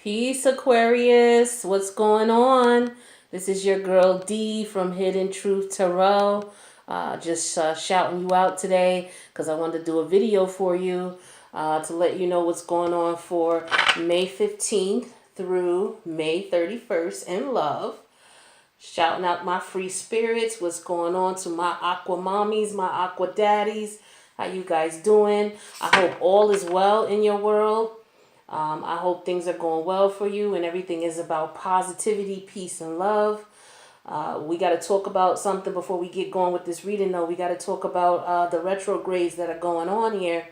Peace, Aquarius. What's going on? This is your girl D from Hidden Truth Tarot. Just shouting you out today because I wanted to do a video for you to let you know what's going on for May 15th through May 31st in love. Shouting out my free spirits. What's going on to my aqua mommies, my aqua daddies. How you guys doing? I hope all is well in your world. I hope things are going well for you and everything is about positivity, peace, and love. We got to talk about something before we get going with this reading, though. We got to talk about the retrogrades that are going on here.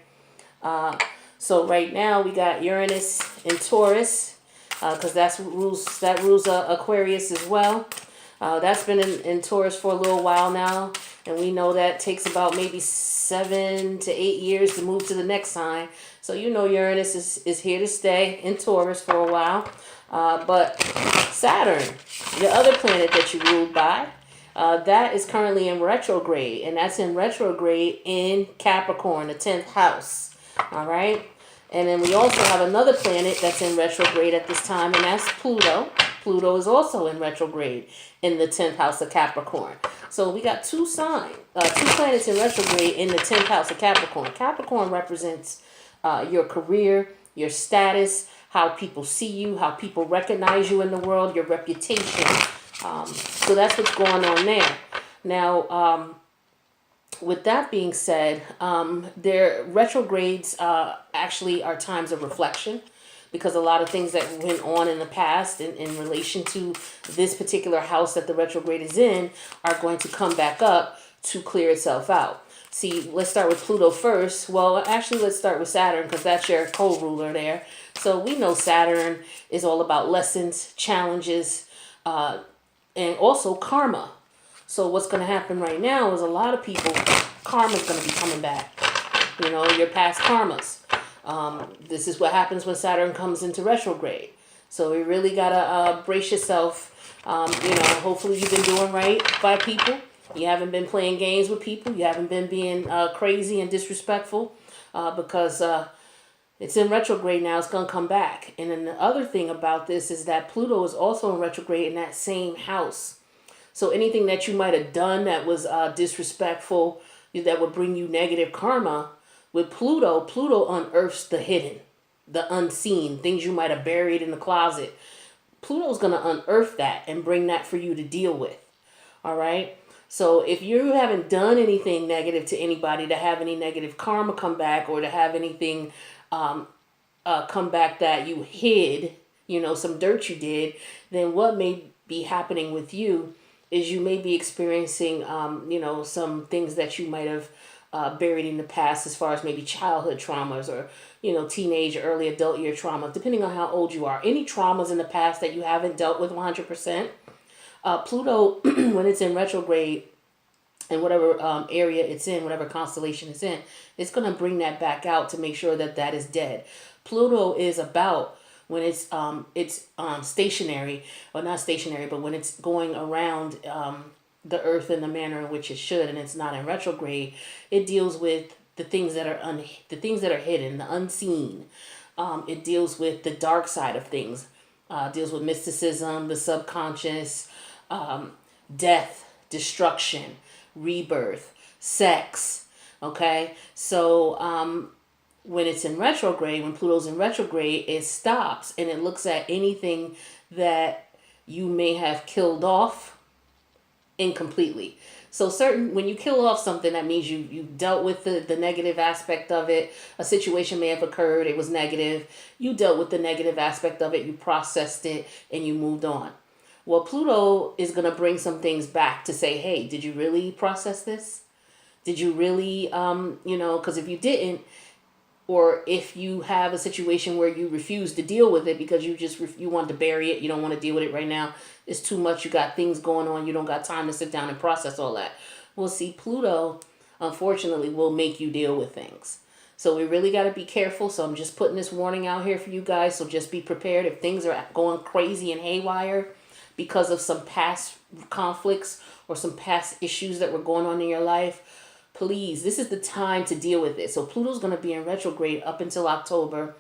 So right now we got Uranus in Taurus, because that rules Aquarius as well. That's been in Taurus for a little while now, and we know that takes about maybe 7 to 8 years to move to the next sign. So you know Uranus is here to stay in Taurus for a while. But Saturn, the other planet that you ruled by, that is currently in retrograde, and that's in retrograde in Capricorn, the 10th house. All right. And then we also have another planet that's in retrograde at this time, and that's Pluto. Pluto is also in retrograde in the 10th house of Capricorn. So we got two planets in retrograde in the 10th house of Capricorn. Capricorn represents your career, your status, how people see you, how people recognize you in the world, your reputation. So that's what's going on there. Now, with that being said, their retrogrades actually are times of reflection, because a lot of things that went on in the past in relation to this particular house that the retrograde is in are going to come back up to clear itself out. See, let's start with Pluto first. Well, actually, let's start with Saturn, because that's your co-ruler there. So we know Saturn is all about lessons, challenges, and also karma. So what's going to happen right now is a lot of people, karma's going to be coming back. You know, your past karmas. This is what happens when Saturn comes into retrograde. So you really got to brace yourself. Hopefully you've been doing right by people. You haven't been playing games with people. You haven't been being crazy and disrespectful, because it's in retrograde now. It's going to come back. And then the other thing about this is that Pluto is also in retrograde in that same house. So anything that you might have done that was disrespectful, that would bring you negative karma, with Pluto unearths the hidden, the unseen, things you might have buried in the closet. Pluto's going to unearth that and bring that for you to deal with. All right? So if you haven't done anything negative to anybody, to have any negative karma come back, or to have anything come back that you hid, some dirt you did, then what may be happening with you is you may be experiencing, some things that you might have buried in the past, as far as maybe childhood traumas, or, teenage, early adult year trauma, depending on how old you are. Any traumas in the past that you haven't dealt with 100%. Pluto, when it's in retrograde, in whatever area it's in, whatever constellation it's in, it's going to bring that back out to make sure that that is dead. Pluto is about, when it's stationary, or not stationary, but when it's going around the earth in the manner in which it should, and it's not in retrograde, it deals with the things that are hidden, the unseen. It deals with the dark side of things. Deals with mysticism, the subconscious, death, destruction, rebirth, sex. Okay, so when it's in retrograde, when Pluto's in retrograde, it stops and it looks at anything that you may have killed off incompletely. So when you kill off something, that means you dealt with the negative aspect of it. A situation may have occurred, it was negative. You dealt with the negative aspect of it, you processed it, and you moved on. Well, Pluto is going to bring some things back to say, hey, did you really process this? Did you really, because if you didn't, or if you have a situation where you refuse to deal with it because you want to bury it, you don't want to deal with it right now, it's too much, you got things going on, you don't got time to sit down and process all that. Well, see, Pluto, unfortunately, will make you deal with things. So we really got to be careful. So I'm just putting this warning out here for you guys. So just be prepared if things are going crazy and haywire because of some past conflicts or some past issues that were going on in your life. Please, this is the time to deal with it. So Pluto's going to be in retrograde up until October.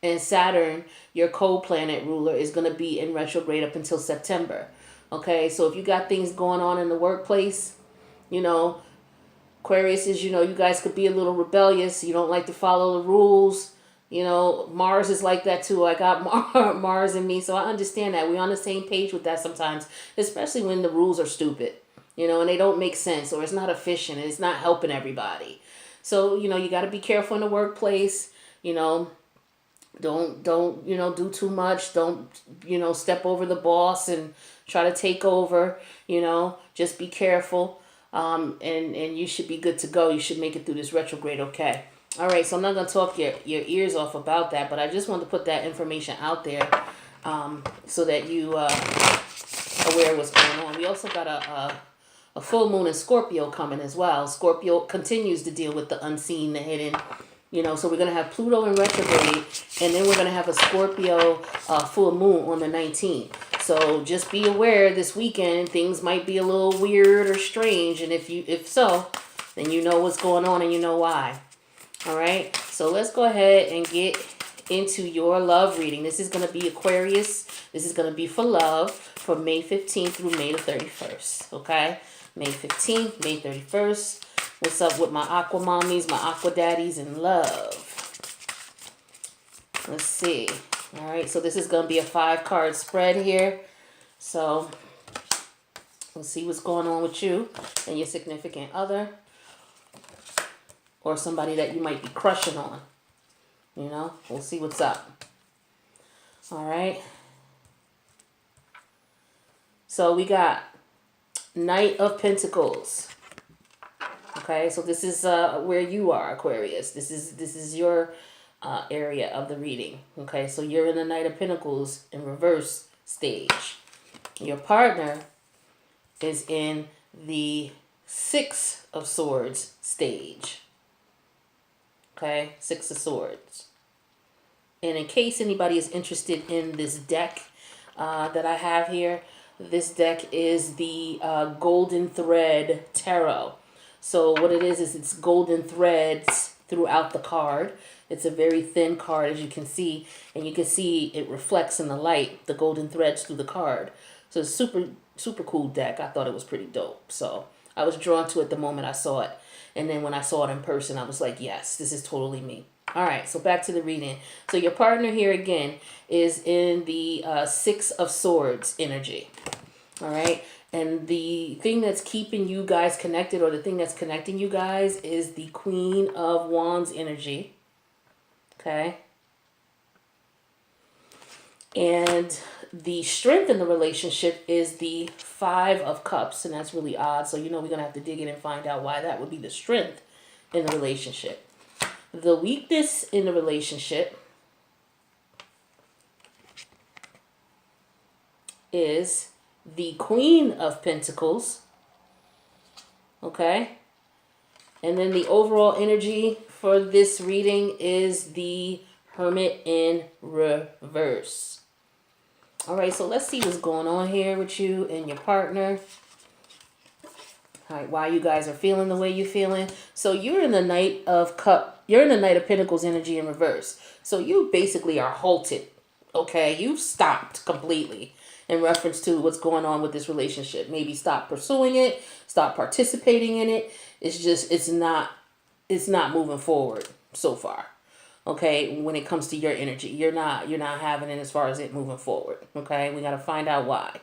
And Saturn, your co-planet ruler, is going to be in retrograde up until September. Okay, so if you got things going on in the workplace, you know, Aquarius is, you guys could be a little rebellious. You don't like to follow the rules. Mars is like that too. I got Mars in me, so I understand that. We're on the same page with that sometimes, especially when the rules are stupid, and they don't make sense, or it's not efficient and it's not helping everybody. So, you got to be careful in the workplace. Don't do too much. Don't step over the boss and try to take over. Just be careful. And you should be good to go. You should make it through this retrograde, okay? All right, so I'm not going to talk your ears off about that, but I just wanted to put that information out there so that you are aware of what's going on. We also got a full moon in Scorpio coming as well. Scorpio continues to deal with the unseen, the hidden. So we're going to have Pluto in retrograde, and then we're going to have a Scorpio full moon on the 19th. So just be aware this weekend things might be a little weird or strange, and if so, then you know what's going on and you know why. All right, so let's go ahead and get into your love reading. This is going to be Aquarius. This is going to be for love from May 15th through May the 31st. Okay, May 15th, May 31st. What's up with my aqua mommies, my aqua daddies in love? Let's see. All right, so this is going to be a 5-card spread here. So let's see what's going on with you and your significant other, or somebody that you might be crushing on. We'll see what's up. All right. So we got Knight of Pentacles. Okay, so this is where you are, Aquarius. This is your area of the reading. Okay, so you're in the Knight of Pentacles in reverse stage. Your partner is in the Six of Swords stage. Okay, Six of Swords. And in case anybody is interested in this deck that I have here, this deck is the Golden Thread Tarot. So what it is it's golden threads throughout the card. It's a very thin card, as you can see, and you can see it reflects in the light, the golden threads through the card. So it's super cool deck. I thought it was pretty dope. So I was drawn to it the moment I saw it. And then when I saw it in person, I was like, yes, this is totally me. All right, so back to the reading. So your partner here again is in the Six of Swords energy. All right. And the thing that's keeping you guys connected, or the thing that's connecting you guys, is the Queen of Wands energy. Okay. And the strength in the relationship is the Five of Cups. And that's really odd. So, we're going to have to dig in and find out why that would be the strength in the relationship. The weakness in the relationship is the Queen of Pentacles. Okay. And then the overall energy for this reading is the Hermit in reverse. All right, so let's see what's going on here with you and your partner. All right, why you guys are feeling the way you're feeling. So you're in the Knight of Pentacles energy in reverse. So you basically are halted. Okay, you've stopped completely in reference to what's going on with this relationship. Maybe stop pursuing it, stop participating in it. It's not moving forward so far. Okay, when it comes to your energy, you're not having it as far as it moving forward. Okay, we got to find out why.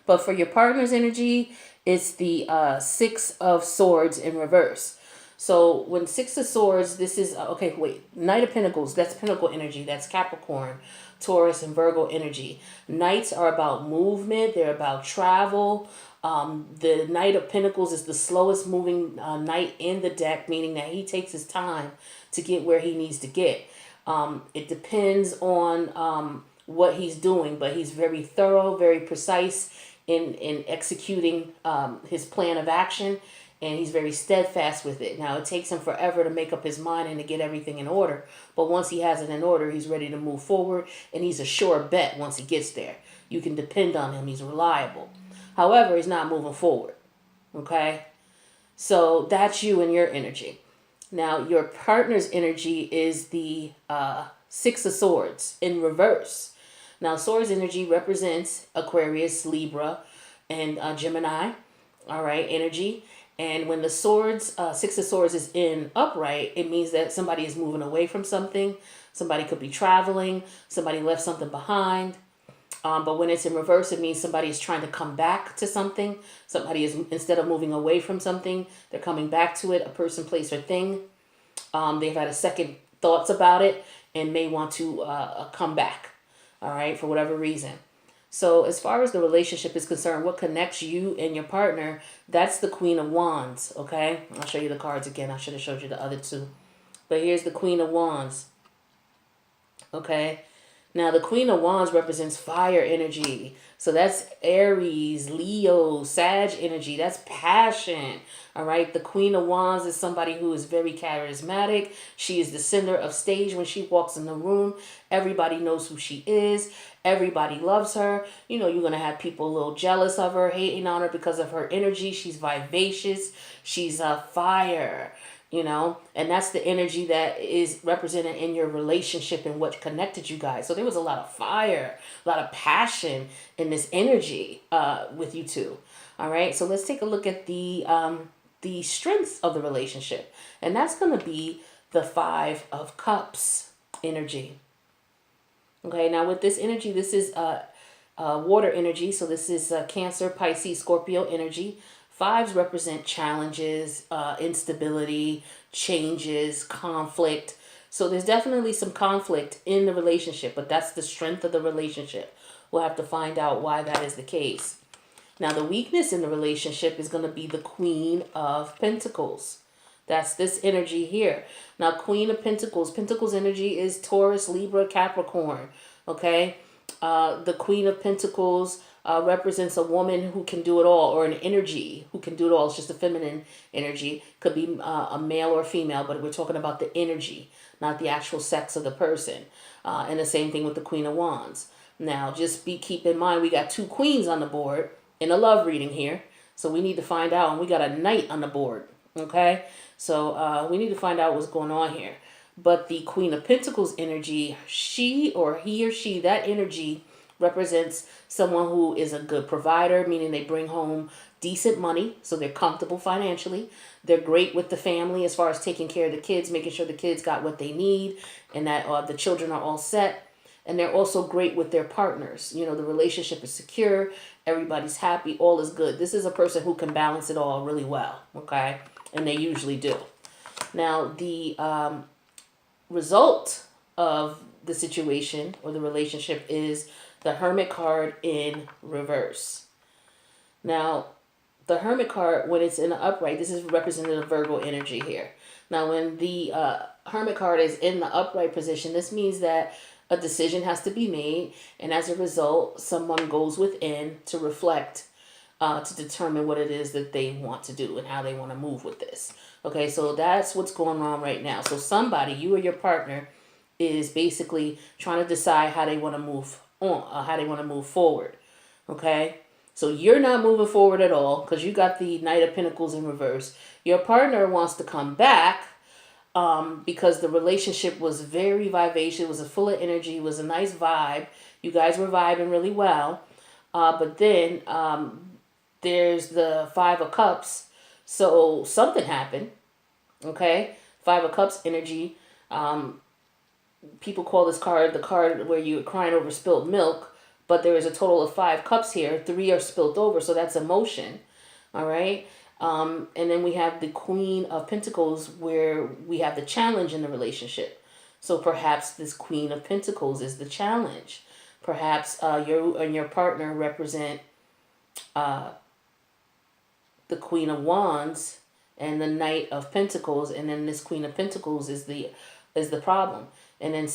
But for your partner's energy, it's the Six of Swords in reverse. So when Six of Swords, this is, Knight of Pentacles, that's Pinnacle energy, that's Capricorn, Taurus, and Virgo energy. Knights are about movement, they're about travel. The Knight of Pentacles is the slowest moving knight in the deck, meaning that he takes his time to get where he needs to get. It depends on what he's doing, but he's very thorough, very precise in executing his plan of action, and he's very steadfast with it. Now, it takes him forever to make up his mind and to get everything in order, but once he has it in order, he's ready to move forward, and he's a sure bet once he gets there. You can depend on him. He's reliable. However, he's not moving forward, okay? So that's you and your energy. Now, your partner's energy is the Six of Swords in reverse. Now, Swords energy represents Aquarius, Libra, and Gemini. All right, energy. And when the swords, Six of Swords is in upright, it means that somebody is moving away from something. Somebody could be traveling. Somebody left something behind. But when it's in reverse, it means somebody is trying to come back to something. Somebody is, instead of moving away from something, they're coming back to it, a person, place, or thing. They've had a second thoughts about it and may want to come back, all right, for whatever reason. So as far as the relationship is concerned, what connects you and your partner, that's the Queen of Wands, okay? I'll show you the cards again. I should have showed you the other two. But here's the Queen of Wands, okay? Now, the Queen of Wands represents fire energy. So that's Aries, Leo, Sag energy. That's passion. All right. The Queen of Wands is somebody who is very charismatic. She is the center of stage when she walks in the room. Everybody knows who she is. Everybody loves her. You know, you're going to have people a little jealous of her, hating on her because of her energy. She's vivacious. She's a fire. You know, and that's the energy that is represented in your relationship and what connected you guys. So there was a lot of fire, a lot of passion in this energy with you two. All right, so let's take a look at the strengths of the relationship, and that's going to be the Five of Cups energy. Okay, now with this energy, this is water energy, so this is Cancer, Pisces, Scorpio energy. Fives represent challenges, instability, changes, conflict. So there's definitely some conflict in the relationship, but that's the strength of the relationship. We'll have to find out why that is the case. Now, the weakness in the relationship is going to be the Queen of Pentacles. That's this energy here. Now, Queen of Pentacles. Pentacles energy is Taurus, Libra, Capricorn. Okay? The Queen of Pentacles represents a woman who can do it all, or an energy who can do it all. It's just a feminine energy. Could be a male or female, but we're talking about the energy, not the actual sex of the person. And the same thing with the Queen of Wands. Now, just keep in mind, we got two queens on the board in a love reading here. So we need to find out, and we got a knight on the board. Okay? So we need to find out what's going on here. But the Queen of Pentacles energy, he or she, that energy represents someone who is a good provider, meaning they bring home decent money, so they're comfortable financially. They're great with the family as far as taking care of the kids, making sure the kids got what they need, and that the children are all set. And they're also great with their partners. You know, the relationship is secure, everybody's happy, all is good. This is a person who can balance it all really well, okay? And they usually do. Now, the result of the situation or the relationship is the Hermit card in reverse. Now, the Hermit card, when it's in the upright, this is representative of Virgo energy here. Now, when the Hermit card is in the upright position, this means that a decision has to be made, and as a result, someone goes within to reflect, to determine what it is that they want to do and how they want to move with this. Okay, so that's what's going on right now. So somebody, you or your partner, is basically trying to decide how they want to move on, how they want to move forward. Okay, so you're not moving forward at all because you got the Knight of Pentacles in reverse. Your partner wants to come back because the relationship was very vivacious. It was full of energy. It was a nice vibe. You guys were vibing really well. But then there's the Five of Cups. So something happened. Okay, Five of Cups energy. People call this card the card where you're crying over spilled milk, but there is a total of 5 cups here. 3 are spilt over, so that's emotion. All right. And then we have the Queen of Pentacles where we have the challenge in the relationship. So perhaps this Queen of Pentacles is the challenge. Perhaps you and your partner represent the Queen of Wands and the Knight of Pentacles, and then this Queen of Pentacles is the problem. And then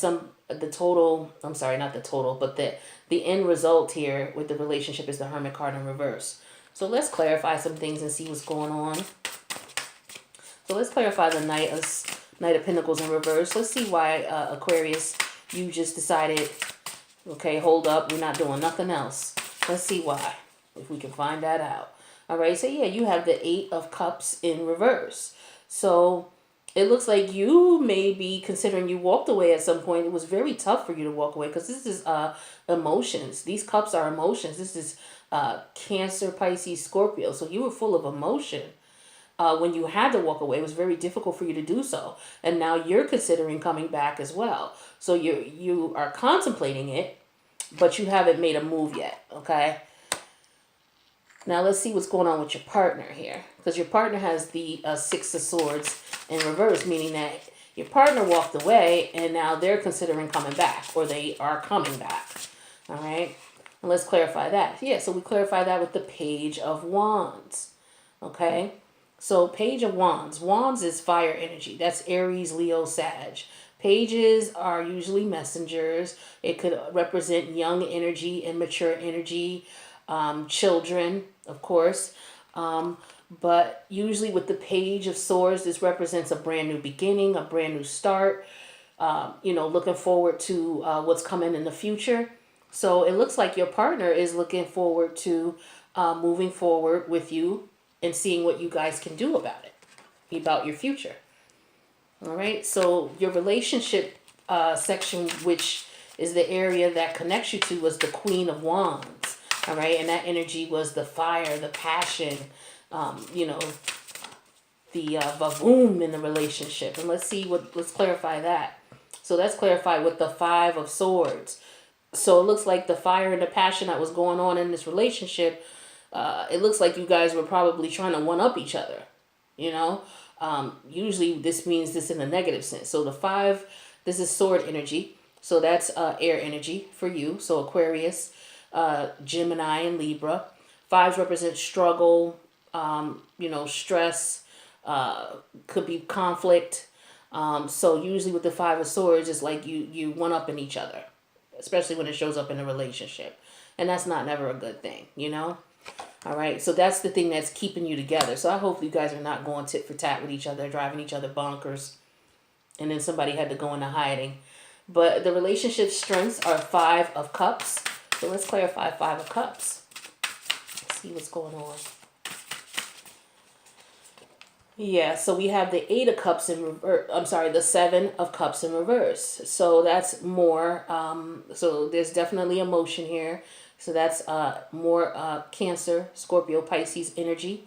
the end result here with the relationship is the Hermit card in reverse. So let's clarify some things and see what's going on. So let's clarify the Knight of Pentacles in reverse. Let's see why, Aquarius, you just decided, okay, hold up, we're not doing nothing else. Let's see why, if we can find that out. All right, so yeah, you have the 8 of Cups in reverse. So It looks like you may be considering you walked away at some point. It was very tough for you to walk away because this is emotions. These cups are emotions. This is Cancer, Pisces, Scorpio. So you were full of emotion. When you had to walk away, it was very difficult for you to do so. And now you're considering coming back as well. So you are contemplating it, but you haven't made a move yet, okay? Now let's see what's going on with your partner here. Because your partner has the Six of Swords in reverse, meaning that your partner walked away and now they're considering coming back, or they are coming back. All right? And let's clarify that. Yeah, so we clarify that with the Page of Wands. Okay? So Page of Wands. Wands is fire energy. That's Aries, Leo, Sag. Pages are usually messengers. It could represent young energy, immature energy, children, of course. But usually with the Page of Swords, this represents a brand new beginning, a brand new start, looking forward to what's coming in the future. So it looks like your partner is looking forward to moving forward with you and seeing what you guys can do about it, about your future. All right, so your relationship section, which is the area that connects you to, was the Queen of Wands. All right, and that energy was the fire, the passion, the vavoom in the relationship. And let's clarify that. So let's clarify with the Five of Swords. So it looks like the fire and the passion that was going on in this relationship, it looks like you guys were probably trying to one-up each other, Usually this means this in a negative sense. So the five, this is sword energy. So that's air energy for you. So Aquarius, Gemini, and Libra. Fives represent struggle, stress, could be conflict. So usually with the Five of Swords, it's like you one up in each other, especially when it shows up in a relationship. And that's not never a good thing, All right, so that's the thing that's keeping you together. So I hope you guys are not going tit for tat with each other, driving each other bonkers, and then somebody had to go into hiding. But the relationship strengths are Five of Cups. So let's clarify Five of Cups. Let's see what's going on. Yeah, so we have the Eight of Cups in reverse. I'm sorry, the Seven of Cups in reverse. So that's more. So there's definitely emotion here. So that's more Cancer, Scorpio, Pisces energy.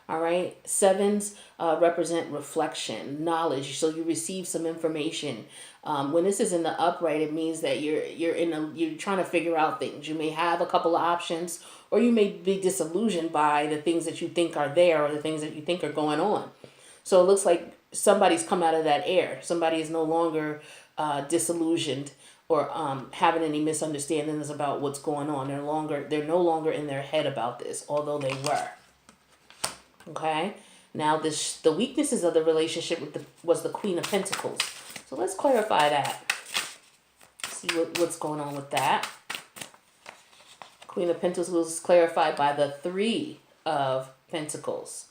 All right. Sevens represent reflection, knowledge. So you receive some information. When this is in the upright, it means that you're trying to figure out things. You may have a couple of options, or you may be disillusioned by the things that you think are there, or the things that you think are going on. So it looks like somebody's come out of that air. Somebody is no longer disillusioned or having any misunderstandings about what's going on. They're no longer in their head about this, although they were. Okay. Now the weaknesses of the relationship was the Queen of Pentacles. So let's clarify that. See what's going on with that. Queen of Pentacles was clarified by the Three of Pentacles.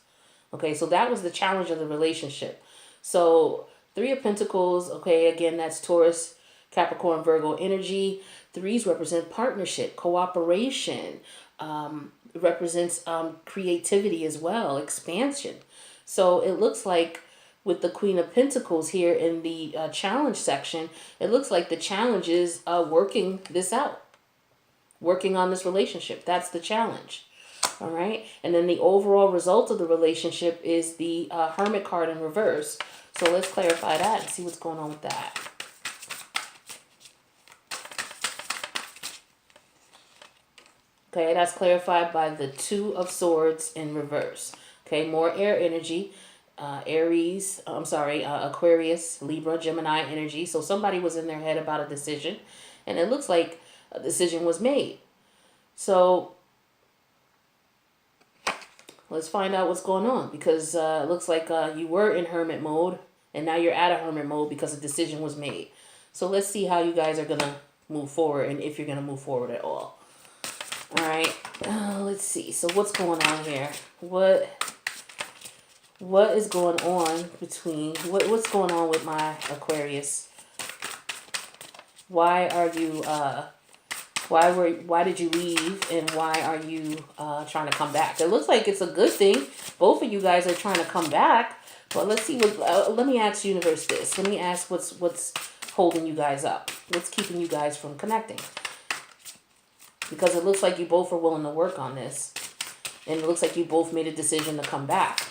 Okay, so that was the challenge of the relationship. So Three of Pentacles, okay, again, that's Taurus, Capricorn, Virgo energy. Threes represent partnership, cooperation, represents creativity as well, expansion. So it looks like with the Queen of Pentacles here in the challenge section, it looks like the challenge is working this out, working on this relationship. That's the challenge. All right. And then the overall result of the relationship is the Hermit card in reverse. So let's clarify that and see what's going on with that. Okay, that's clarified by the Two of Swords in reverse. Okay, more air energy. Aquarius, Libra, Gemini energy. So somebody was in their head about a decision, and it looks like a decision was made. So let's find out what's going on, because it looks like you were in hermit mode, and now you're out of hermit mode because a decision was made. So let's see how you guys are going to move forward, and if you're going to move forward at all. All right, let's see. So what's going on here? What is going on between, what's going on with my Aquarius? Why are you Why did you leave, and why are you trying to come back? It looks like it's a good thing. Both of you guys are trying to come back. But let's see what. Let me ask universe this. Let me ask what's holding you guys up. What's keeping you guys from connecting? Because it looks like you both are willing to work on this, and it looks like you both made a decision to come back.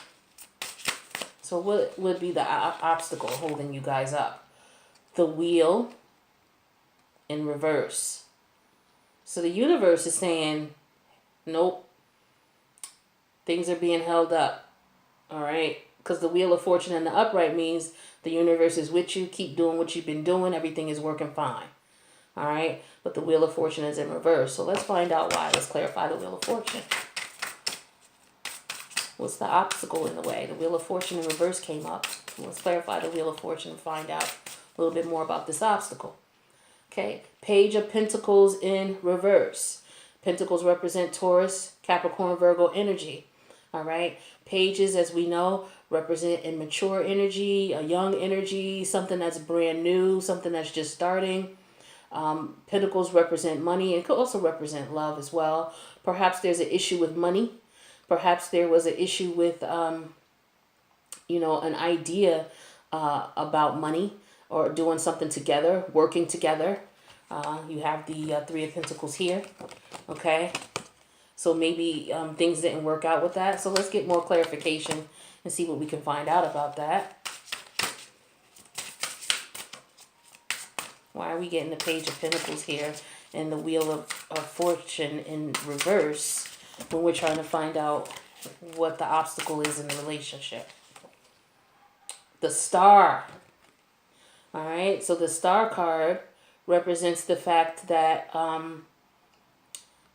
So what would be the obstacle holding you guys up? The wheel in reverse. So the universe is saying, nope, things are being held up. All right? Because the wheel of fortune in the upright means the universe is with you. Keep doing what you've been doing. Everything is working fine. All right? But the wheel of fortune is in reverse. So let's find out why. Let's clarify the wheel of fortune. What's the obstacle in the way? The wheel of fortune in reverse came up. Let's clarify the wheel of fortune and find out a little bit more about this obstacle. Okay, Page of Pentacles in reverse. Pentacles represent Taurus, Capricorn, Virgo energy. All right, pages, as we know, represent immature energy, a young energy, something that's brand new, something that's just starting. Pentacles represent money and could also represent love as well. Perhaps there's an issue with money. Perhaps there was an issue with, an idea about money, or doing something together, working together. You have the Three of Pentacles here, okay? So maybe things didn't work out with that. So let's get more clarification and see what we can find out about that. Why are we getting the Page of Pentacles here and the Wheel of Fortune in reverse when we're trying to find out what the obstacle is in the relationship? The Star. All right, so the Star card represents the fact that,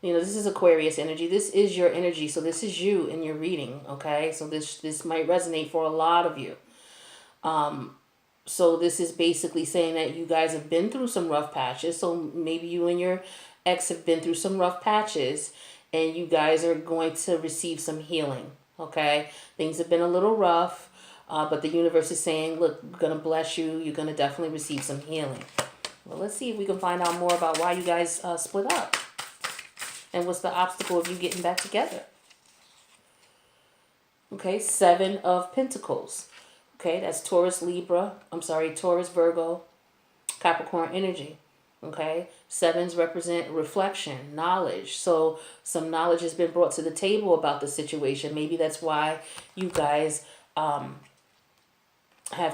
this is Aquarius energy. This is your energy, so this is you in your reading, okay? So this might resonate for a lot of you. So this is basically saying that you guys have been through some rough patches. So maybe you and your ex have been through some rough patches, and you guys are going to receive some healing, okay? Things have been a little rough. But the universe is saying, look, we're going to bless you. You're going to definitely receive some healing. Well, let's see if we can find out more about why you guys split up. And what's the obstacle of you getting back together? Okay, Seven of Pentacles. Okay, that's Taurus, Virgo, Capricorn energy. Okay, sevens represent reflection, knowledge. So some knowledge has been brought to the table about the situation. Maybe that's why you guys have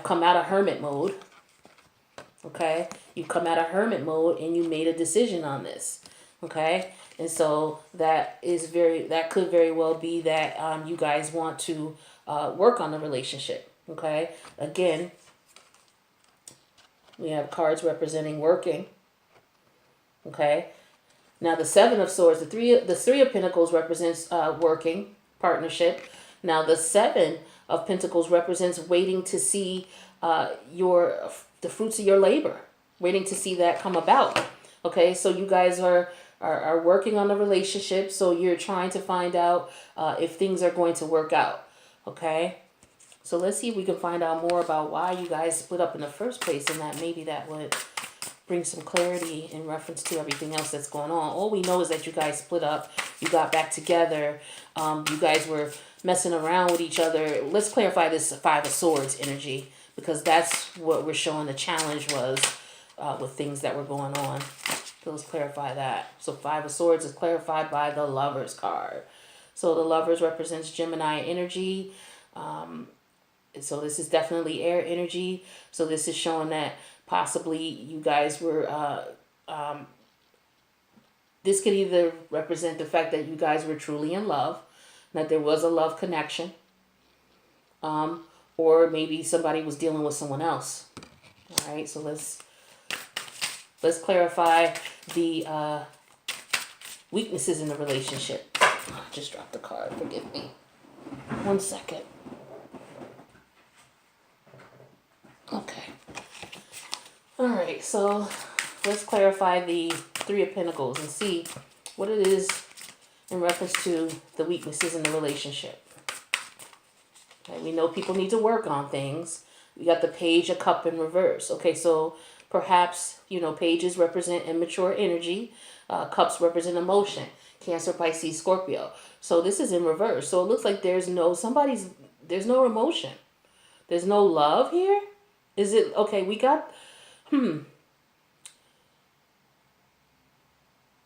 come out of hermit mode. Okay, you've come out of hermit mode and you made a decision on this. Okay, and so that could very well be that you guys want to work on the relationship. Okay, again, we have cards representing working. Okay, now the Seven of Swords, the three of Pentacles represents working, partnership. Now the Seven of Pentacles represents waiting to see the fruits of your labor, waiting to see that come about. Okay, so you guys are working on the relationship, so you're trying to find out if things are going to work out. Okay, so let's see if we can find out more about why you guys split up in the first place, and that maybe that would bring some clarity in reference to everything else that's going on. All we know is that you guys split up, you got back together, you guys were messing around with each other. Let's clarify this Five of Swords energy, because that's what we're showing the challenge was with things that were going on. So let's clarify that. So Five of Swords is clarified by the Lovers card. So the Lovers represents Gemini energy. So this is definitely air energy. So this is showing that possibly you guys were, this could either represent the fact that you guys were truly in love, that there was a love connection, or maybe somebody was dealing with someone else. All right, so let's clarify the weaknesses in the relationship. I just dropped the card, forgive me. 1 second. Okay. All right, so let's clarify the Three of Pentacles and see what it is in reference to the weaknesses in the relationship. Okay, we know people need to work on things. We got the Page of Cup in reverse. Okay, so Perhaps, pages represent immature energy. Cups represent emotion. Cancer, Pisces, Scorpio. So this is in reverse. So it looks like there's no emotion. There's no love here. Is it okay? We got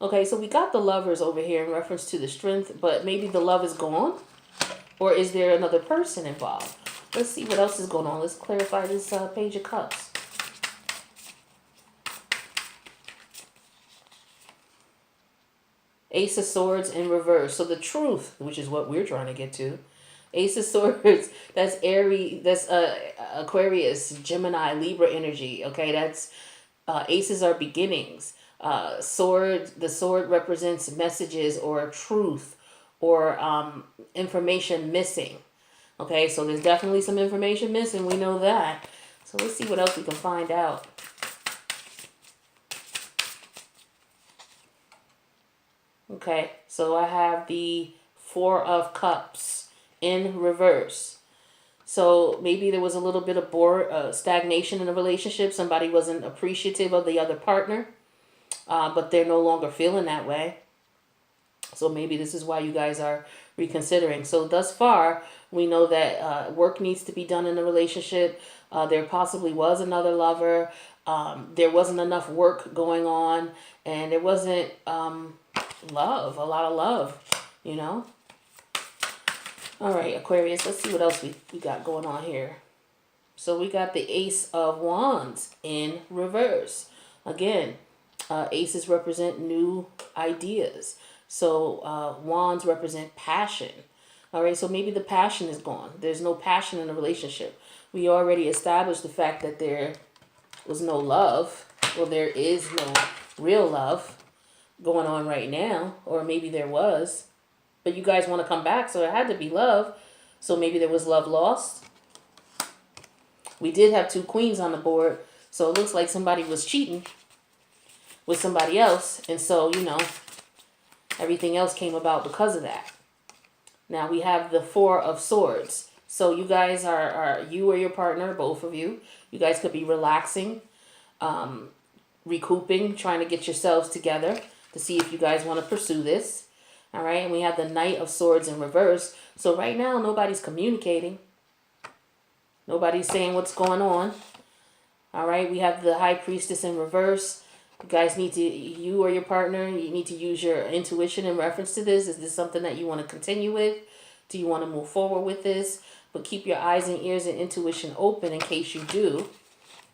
Okay, so we got the Lovers over here in reference to the Strength, but maybe the love is gone, or is there another person involved? Let's see what else is going on. Let's clarify this Page of Cups. Ace of Swords in reverse. So the Truth, which is what we're trying to get to. Ace of Swords, that's Aries, that's Aquarius, Gemini, Libra energy. Okay, that's aces are beginnings. The sword represents messages or truth or information missing. Okay, so there's definitely some information missing. We know that. So let's see what else we can find out. Okay, so I have the Four of Cups in reverse. So maybe there was a little bit of stagnation in a relationship. Somebody wasn't appreciative of the other partner, but they're no longer feeling that way. So maybe this is why you guys are reconsidering. So thus far, we know that work needs to be done in the relationship. There possibly was another lover. There wasn't enough work going on, and there wasn't a lot of love. All right, Aquarius, let's see what else we got going on here. So we got the Ace of Wands in reverse. Again, aces represent new ideas. So wands represent passion. All right, so maybe the passion is gone. There's no passion in the relationship. We already established the fact that there was no love. Well, there is no real love going on right now, or maybe there was, but you guys want to come back, so it had to be love. So maybe there was love lost. We did have two queens on the board, so it looks like somebody was cheating with somebody else, and so everything else came about because of that. Now we have the Four of Swords. So you guys are you or your partner, both of you guys could be relaxing, recouping, trying to get yourselves together to see if you guys want to pursue this. All right, and we have the Knight of Swords in reverse. So right now, nobody's communicating. Nobody's saying what's going on. All right, we have the High Priestess in reverse. You guys you or your partner, you need to use your intuition in reference to this. Is this something that you want to continue with? Do you want to move forward with this? But keep your eyes and ears and intuition open in case you do.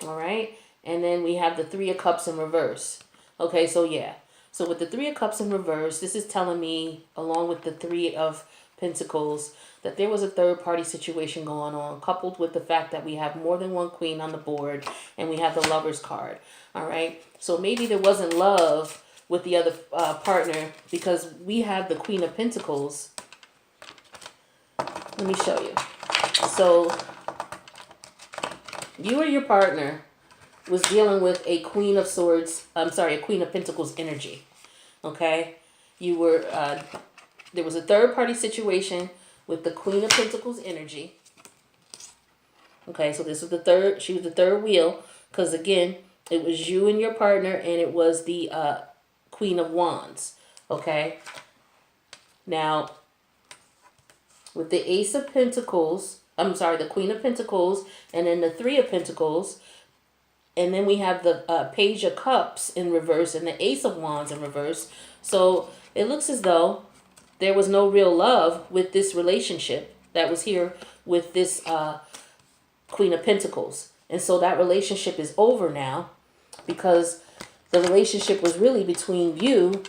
All right, and then we have the Three of Cups in reverse. Okay, so yeah. So with the Three of Cups in reverse, this is telling me, along with the Three of Pentacles, that there was a third-party situation going on, coupled with the fact that we have more than one queen on the board, and we have the Lovers card. All right? So maybe there wasn't love with the other partner, because we have the Queen of Pentacles. Let me show you. So you or your partner was dealing with a Queen of Pentacles energy. Okay, you were there was a third party situation with the Queen of Pentacles energy. Okay, so this was she was the third wheel, because again, it was you and your partner, and it was the Queen of Wands. Okay, now with the Ace of Pentacles, the Queen of Pentacles, and then the Three of Pentacles. And then we have the Page of Cups in reverse and the Ace of Wands in reverse. So it looks as though there was no real love with this relationship that was here with this Queen of Pentacles. And so that relationship is over now, because the relationship was really between you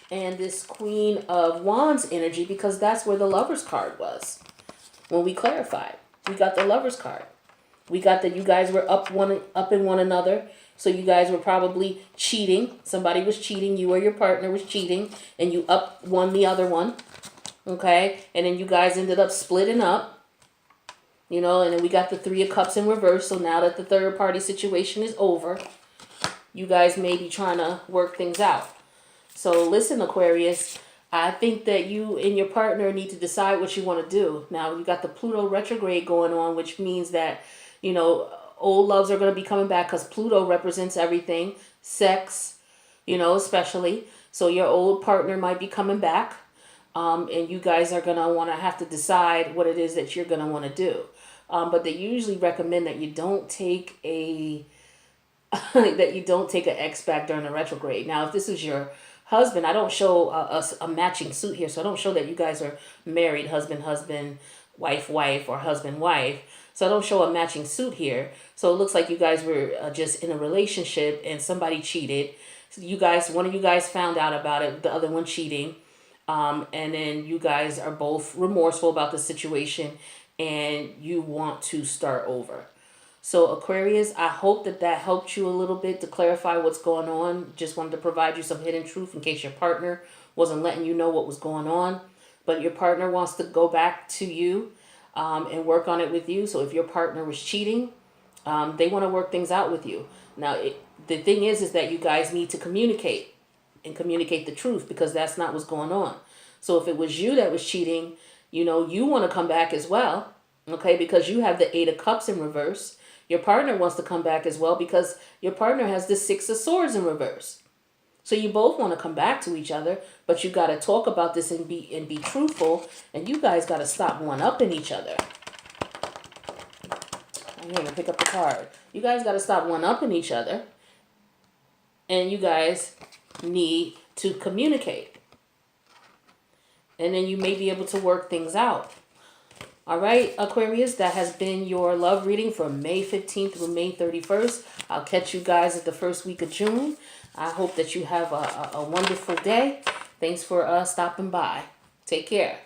and this Queen of Wands energy, because that's where the Lovers card was. When we clarified, we got the Lovers card. We got that you guys were up in one another. So you guys were probably cheating. Somebody was cheating. You or your partner was cheating. And you won the other one. Okay? And then you guys ended up splitting up. And then we got the Three of Cups in reverse. So now that the third party situation is over, you guys may be trying to work things out. So listen, Aquarius, I think that you and your partner need to decide what you want to do. Now, you got the Pluto retrograde going on, which means that Old loves are going to be coming back because Pluto represents everything, sex, especially. So your old partner might be coming back, and you guys are going to want to have to decide what it is that you're going to want to do. But they usually recommend that you don't take an ex back during the retrograde. Now, if this is your husband, I don't show a matching suit here, so I don't show that you guys are married, husband, husband, wife, wife, or husband, wife. So I don't show a matching suit here. So it looks like you guys were just in a relationship and somebody cheated. So one of you guys found out about it, the other one cheating. And then you guys are both remorseful about the situation and you want to start over. So Aquarius, I hope that helped you a little bit to clarify what's going on. Just wanted to provide you some hidden truth in case your partner wasn't letting you know what was going on. But your partner wants to go back to you and work on it with you. So if your partner was cheating, they want to work things out with you. Now, the thing is that you guys need to communicate and communicate the truth because that's not what's going on. So if it was you that was cheating, you want to come back as well, okay, because you have the Eight of Cups in reverse. Your partner wants to come back as well because your partner has the Six of Swords in reverse. So you both want to come back to each other, but you got to talk about this and be truthful, and you guys got to stop one-upping each other. I'm going to pick up the card. You guys got to stop one-upping each other, and you guys need to communicate. And then you may be able to work things out. All right, Aquarius, that has been your love reading from May 15th through May 31st. I'll catch you guys at the first week of June. I hope that you have a wonderful day. Thanks for stopping by. Take care.